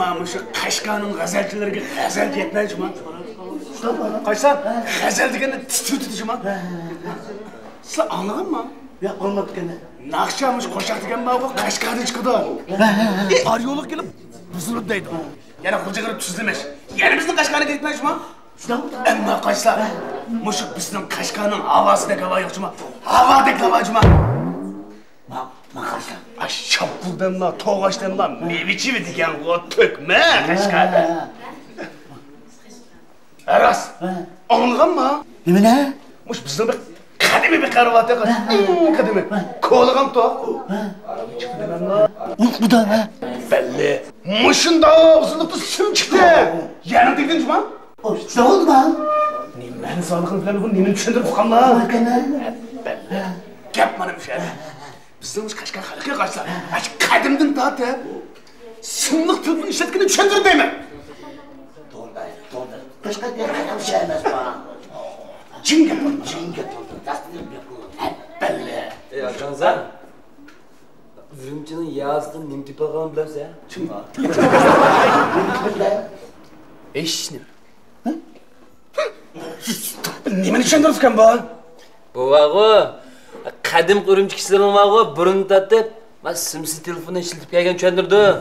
Ama şu Qashqarning g'azalchilariga g'azal yetmaydi-mi? Qaysan? G'azal deganda titib-titib-mi? Siz anladingmi? Yo'q, olmabdi. Naqshamush qo'shiq degan bu Qashqardan chiqdi. Arxeolog kelib buzilib deydi. Yana xo'ja qilib tuzilmish. Yana bizning Qashqarga ketmaydi-mi? Ammo qaysa? Mush bizning Qashqarning havosida havoyoqchimi? Havodek havochimi? Maqasha. Şapuldanla, toğaçdanla meviçi mi diken o tökme Qashqarda. Aras, anladın mı? Ne? Muş bizden bir kadimi bir karvatı kaç. Kadimi. Koğulağım to. Çıktı demem la. Bu da ne? Belli. Muşun da uzunlukta süm çıktı. Yanım dediniz mi? Ne oldu lan? Nimenin sağlıkını falan bu nimenin düşündürüp bakalım la. Belli. Gap bana bir şey. Bizden Qashqar xalqiga qarsa, qadimdan tortib simliq tilni ishlatgani tushuntirib deyman. To'g'ri. Qashqar qanday şey emas bu. Jinga to'g'ri. Tasdiq yapın. belli. Akanzan. Ürümçinin yazdığı nimti pagan bilemse. Kim var? Eşnim. Nimani tushuntiribsan bu? Bu vağı qadim urumchi kishilar vağı burun tatib, mas simsiz telefonni ishlatib kelgan tushuntirdi.